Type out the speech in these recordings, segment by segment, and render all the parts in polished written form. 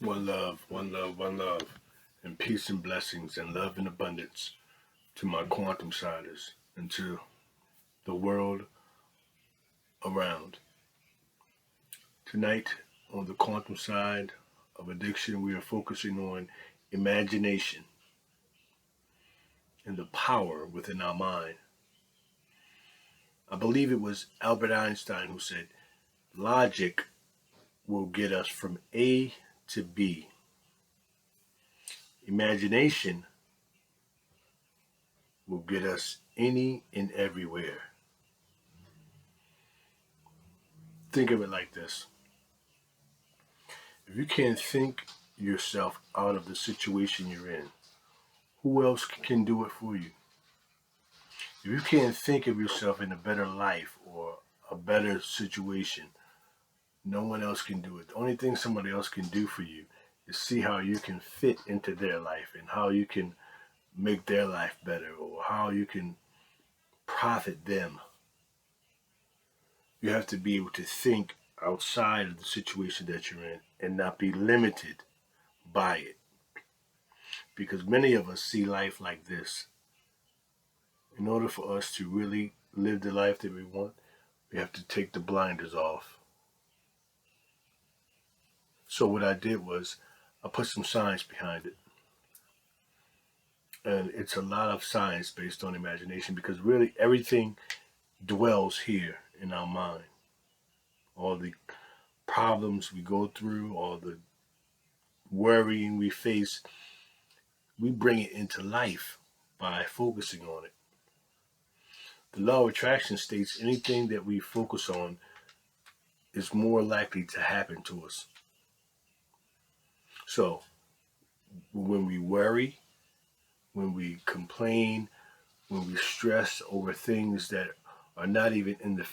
One love, one love, one love, and peace and blessings and love and abundance to my quantum siders and to the world around. Tonight, on the quantum side of addiction, we are focusing on imagination and the power within our mind. I believe it was Albert Einstein who said, logic will get us from A to B. Imagination will get us any and everywhere. Think of it like this. If you can't think yourself out of the situation you're in, who else can do it for you? If you can't think of yourself in a better life or a better situation, no one else can do it. The only thing somebody else can do for you is see how you can fit into their life and how you can make their life better or how you can profit them. You have to be able to think outside of the situation that you're in and not be limited by it. Because many of us see life like this. In order for us to really live the life that we want, we have to take the blinders off. So what I did was I put some science behind it. And it's a lot of science based on imagination because really everything dwells here in our mind. All the problems we go through, all the worrying we face, we bring it into life by focusing on it. The law of attraction states anything that we focus on is more likely to happen to us. So when we worry, when we complain, when we stress over things that are not even in the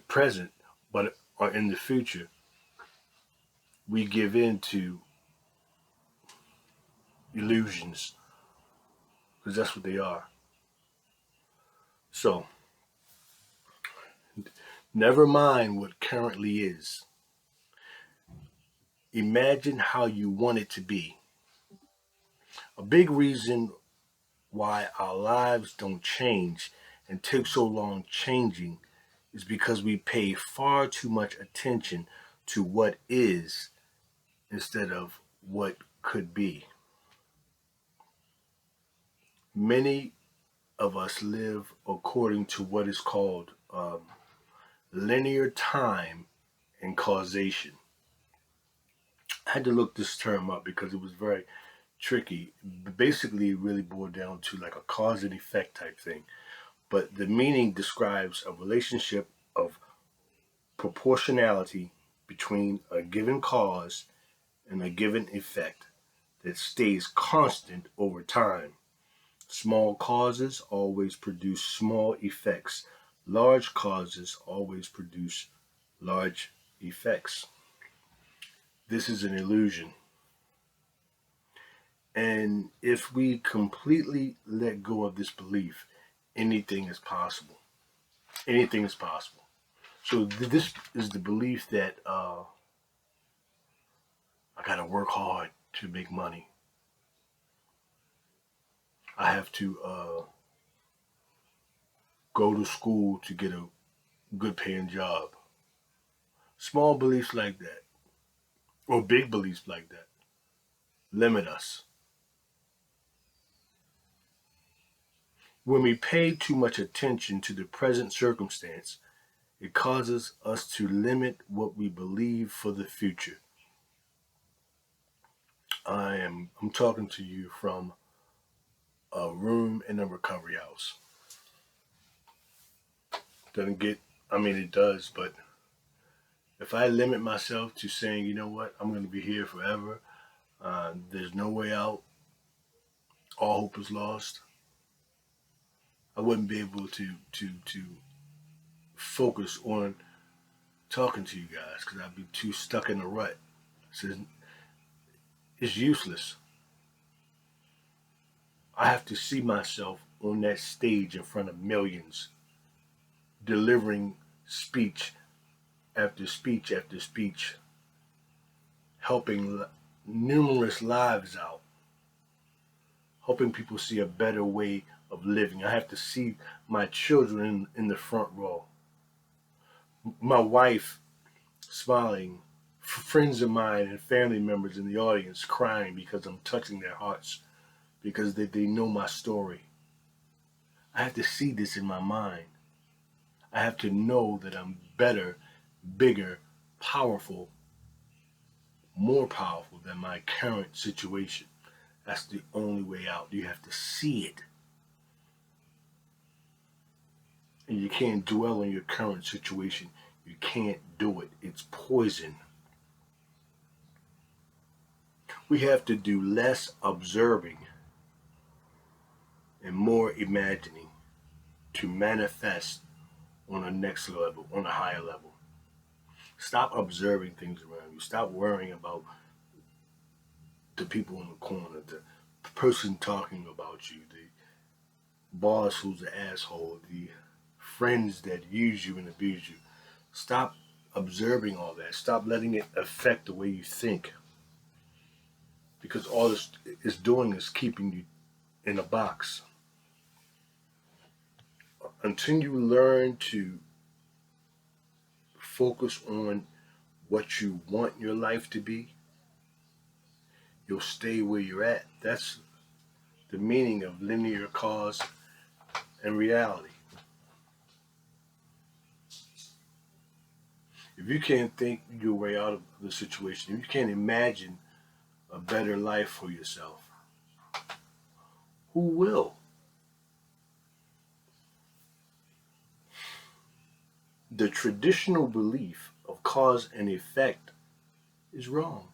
present, but are in the future, we give in to illusions because that's what they are. So never mind what currently is. Imagine how you want it to be. A big reason why our lives don't change and take so long changing is because we pay far too much attention to what is instead of what could be. Many of us live according to what is called linear time and causation. I had to look this term up because it was very tricky. Basically, it really boiled down to like a cause and effect type thing. But the meaning describes a relationship of proportionality between a given cause and a given effect that stays constant over time. Small causes always produce small effects. Large causes always produce large effects. This is an illusion. And if we completely let go of this belief, anything is possible. Anything is possible. So this is the belief that I got to work hard to make money. I have to go to school to get a good paying job. Small beliefs like that, or big beliefs like that, limit us. When we pay too much attention to the present circumstance, it causes us to limit what we believe for the future. I'm talking to you from a room in a recovery house. Doesn't get, I mean, it does, but if I limit myself to saying, you know what, I'm going to be here forever, there's no way out, all hope is lost, I wouldn't be able to focus on talking to you guys because I'd be too stuck in a rut. So it's useless. I have to see myself on that stage in front of millions, delivering speech after speech after speech, helping numerous lives out, helping people see a better way of living. I have to see my children in the front row, my wife smiling, friends of mine and family members in the audience crying because I'm touching their hearts because they know my story. I have to see this in my mind. I have to know that I'm better, bigger, powerful, more powerful than my current situation. That's the only way out. You have to see it. And you can't dwell on your current situation. You can't do it. It's poison. We have to do less observing and more imagining to manifest on a next level, on a higher level. Stop observing things around you. Stop worrying about the people in the corner, the person talking about you, the boss who's an asshole, the friends that use you and abuse you. Stop observing all that. Stop letting it affect the way you think. Because all it's doing is keeping you in a box. Until you learn to focus on what you want your life to be, you'll stay where you're at. That's the meaning of linear cause and reality. If you can't think your way out of the situation, if you can't imagine a better life for yourself, who will? The traditional belief of cause and effect is wrong.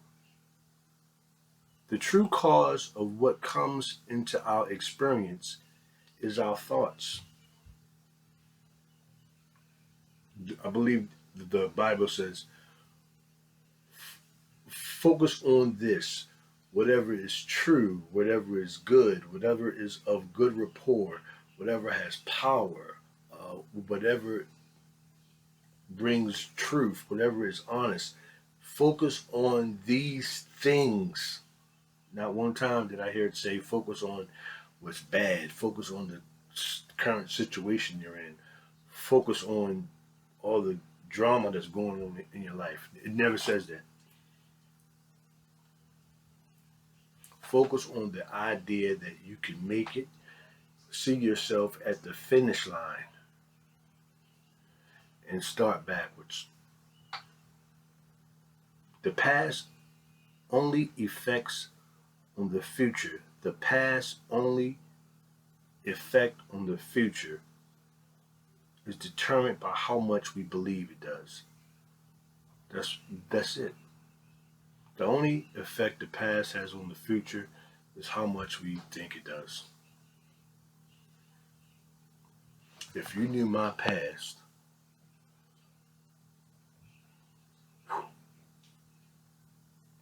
The true cause of what comes into our experience is our thoughts. I believe the Bible says, focus on this. Whatever is true, whatever is good, whatever is of good rapport, whatever has power, whatever brings truth, whatever is honest. Focus on these things. Not one time did I hear it say focus on what's bad. Focus on the current situation you're in. Focus on all the drama that's going on in your life. It never says that. Focus on the idea that you can make it. See yourself at the finish line and start backwards. The past only affects on the future. The past only effect on the future is determined by how much we believe it does. That's that's it. The only effect the past has on the future is how much we think it does. If you knew my past,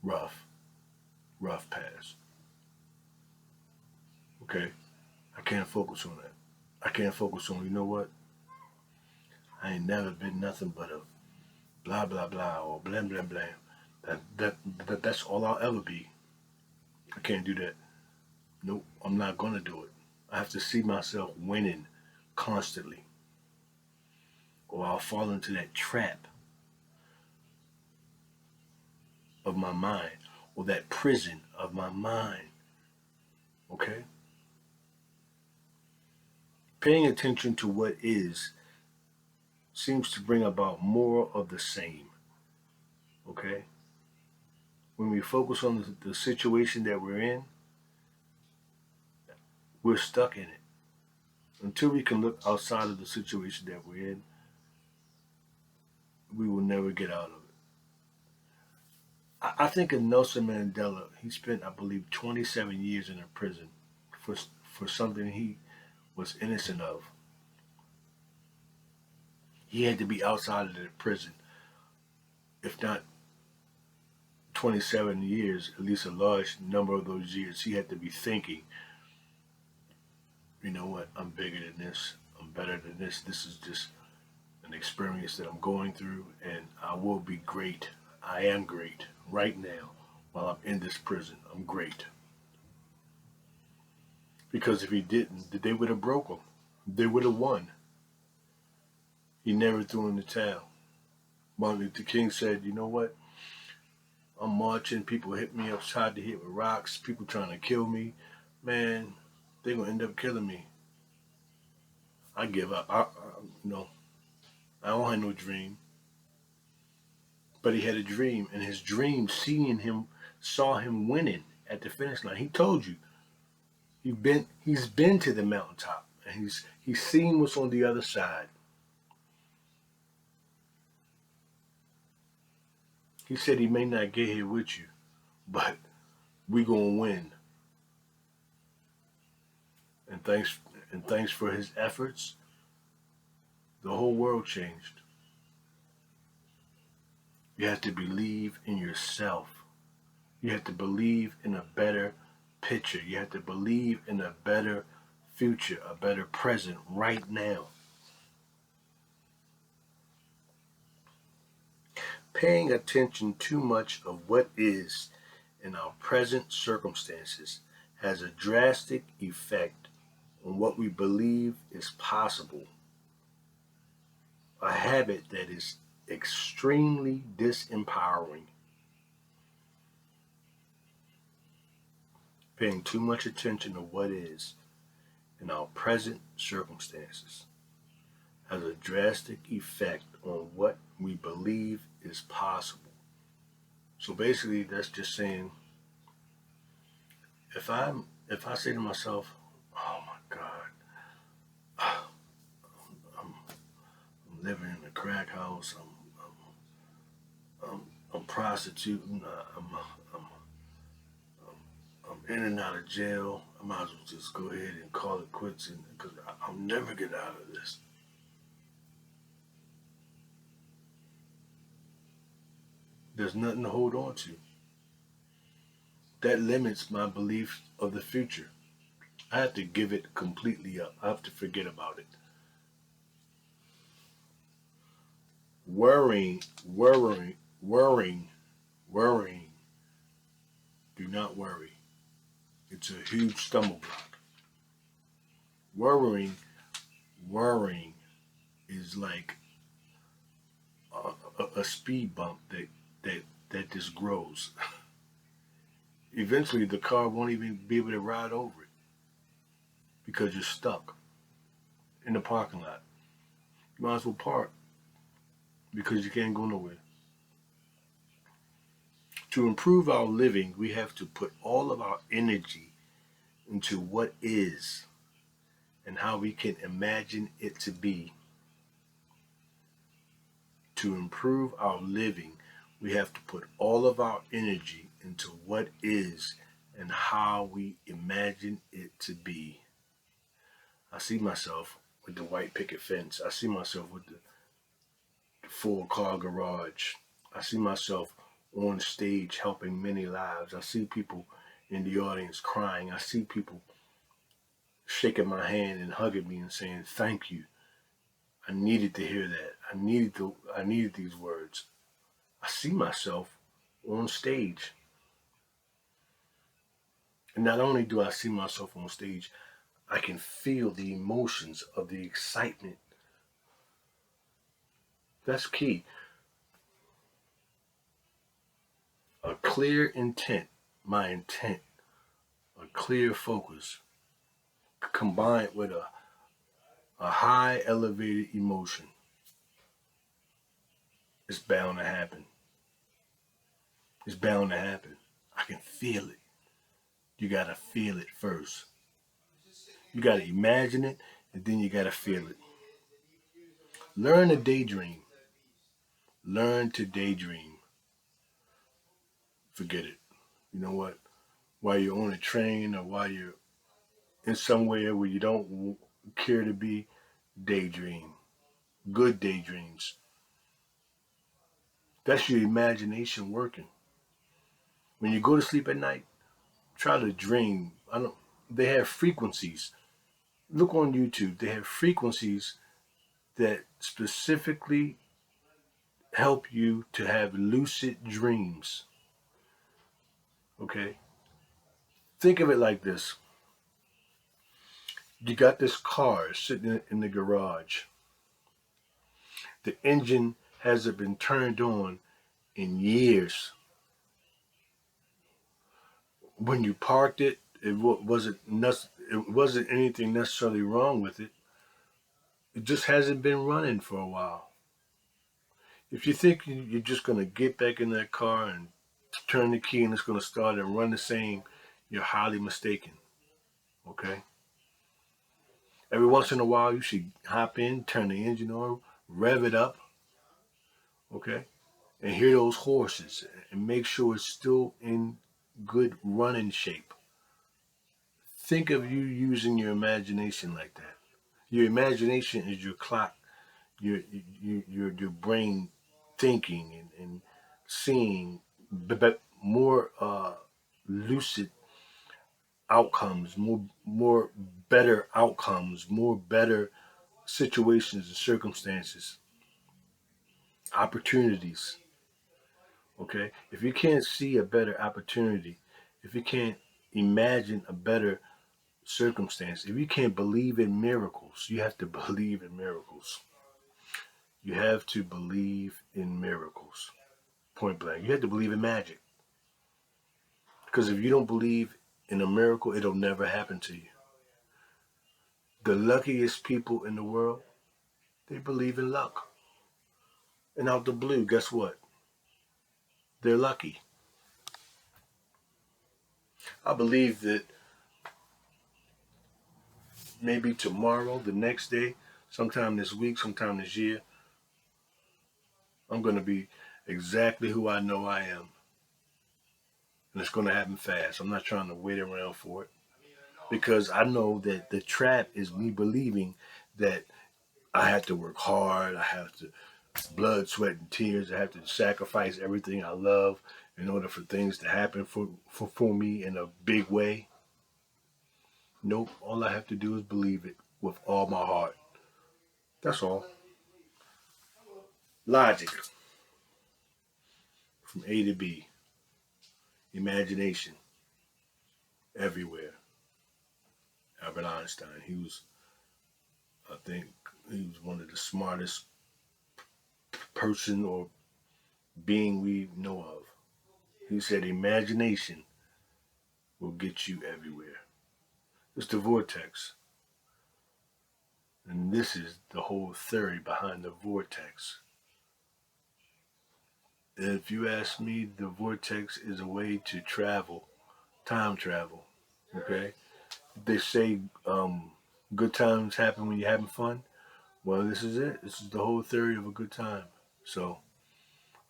rough, rough past. Okay? I can't focus on that. I can't focus on, you know what? I ain't never been nothing but a blah blah blah or blah blah blah. That's all I'll ever be. I can't do that. Nope, I'm not gonna do it. I have to see myself winning constantly, or I'll fall into that trap of my mind, or that prison of my mind. Okay? Paying attention to what is seems to bring about more of the same. Okay? When we focus on the situation that we're in, we're stuck in it. Until we can look outside of the situation that we're in, we will never get out of it. I think of Nelson Mandela. He spent, I believe, 27 years in a prison for for something he was innocent of. He had to be outside of the prison, if not 27 years, at least a large number of those years. He had to be thinking, you know what, I'm bigger than this, I'm better than this. This is just an experience that I'm going through, and I will be great. I am great right now. while I'm in this prison. I'm great. Because if he didn't, they would have broke him. They would have won. He never threw in the towel. Martin Luther King said, you know what? I'm marching. People hit me upside the head with rocks. People trying to kill me. Man, they're going to end up killing me. I give up. I don't have no dream. But he had a dream. And his dream, saw him winning at the finish line. He told you. He's been to the mountaintop. And he's seen what's on the other side. He said he may not get here with you, but we gonna win. And thanks for his efforts, the whole world changed. You have to believe in yourself. You have to believe in a better picture. You have to believe in a better future, a better present right now. Paying attention too much of what is in our present circumstances has a drastic effect on what we believe is possible, a habit that is extremely disempowering. Paying too much attention to what is in our present circumstances has a drastic effect on what we believe is possible. So basically, that's just saying, if I say to myself, "Oh my God, I'm living in a crack house. I'm prostituting. I'm, I'm in and out of jail. I might as well just go ahead and call it quits, because I'll never get out of this." There's nothing to hold on to. That limits my belief of the future. I have to give it completely up. I have to forget about it. Worrying, worrying, worrying, worrying. Do not worry. It's a huge stumbling block. Worrying, worrying is like a speed bump that just grows. Eventually, the car won't even be able to ride over it because you're stuck in the parking lot. You might as well park because you can't go nowhere. To improve our living, we have to put all of our energy into what is and how we can imagine it to be. To improve our living, we have to put all of our energy into what is and how we imagine it to be. I see myself with the white picket fence. I see myself with the full car garage. I see myself on stage helping many lives. I see people in the audience crying. I see people shaking my hand and hugging me and saying, "Thank you. I needed to hear that. I needed these words." I see myself on stage. And not only do I see myself on stage, I can feel the emotions of the excitement. That's key. A clear intent, my intent, a clear focus, combined with a high elevated emotion, it's bound to happen. It's bound to happen. I can feel it. You gotta feel it first. You gotta imagine it, and then you gotta feel it. Learn to daydream. Learn to daydream. Forget it. You know what? While you're on a train or while you're in somewhere where you don't care to be, daydream. Good daydreams. That's your imagination working. When you go to sleep at night, try to dream. I don't. They have frequencies. Look on YouTube. They have frequencies that specifically help you to have lucid dreams. Okay? Think of it like this. You got this car sitting in the garage. The engine hasn't been turned on in years. When you parked it, it wasn't anything necessarily wrong with it. It just hasn't been running for a while. If you think you're just going to get back in that car and turn the key and it's going to start and run the same, you're highly mistaken. Okay? Every once in a while, you should hop in, turn the engine on, rev it up, okay? And hear those horses and make sure it's still in good running shape. Think of you using your imagination like that. Your imagination is your clock, your brain thinking and seeing more lucid outcomes, more better outcomes, more better situations and circumstances, opportunities. Okay, if you can't see a better opportunity, if you can't imagine a better circumstance, if you can't believe in miracles, you have to believe in miracles. You have to believe in miracles. Point blank. You have to believe in magic. Because if you don't believe in a miracle, it'll never happen to you. The luckiest people in the world, they believe in luck. And out the blue, guess what? They're lucky. I believe that maybe tomorrow, the next day, sometime this week, sometime this year, I'm going to be exactly who I know I am. And it's going to happen fast. I'm not trying to wait around for it because I know that the trap is me believing that I have to work hard. I have to blood, sweat, and tears. I have to sacrifice everything I love in order for things to happen for me in a big way. Nope. All I have to do is believe it with all my heart. That's all. Logic from A to B. Imagination everywhere. Albert Einstein. I think, he was one of the smartest person or being we know of. He said, imagination will get you everywhere. It's the vortex. And this is the whole theory behind the vortex. If you ask me, the vortex is a way to travel, time travel. Okay? They say good times happen when you're having fun. Well, this is it. This is the whole theory of a good time. So,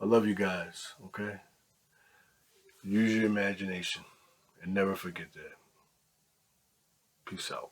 I love you guys. Okay? Use your imagination and never forget that. Peace out.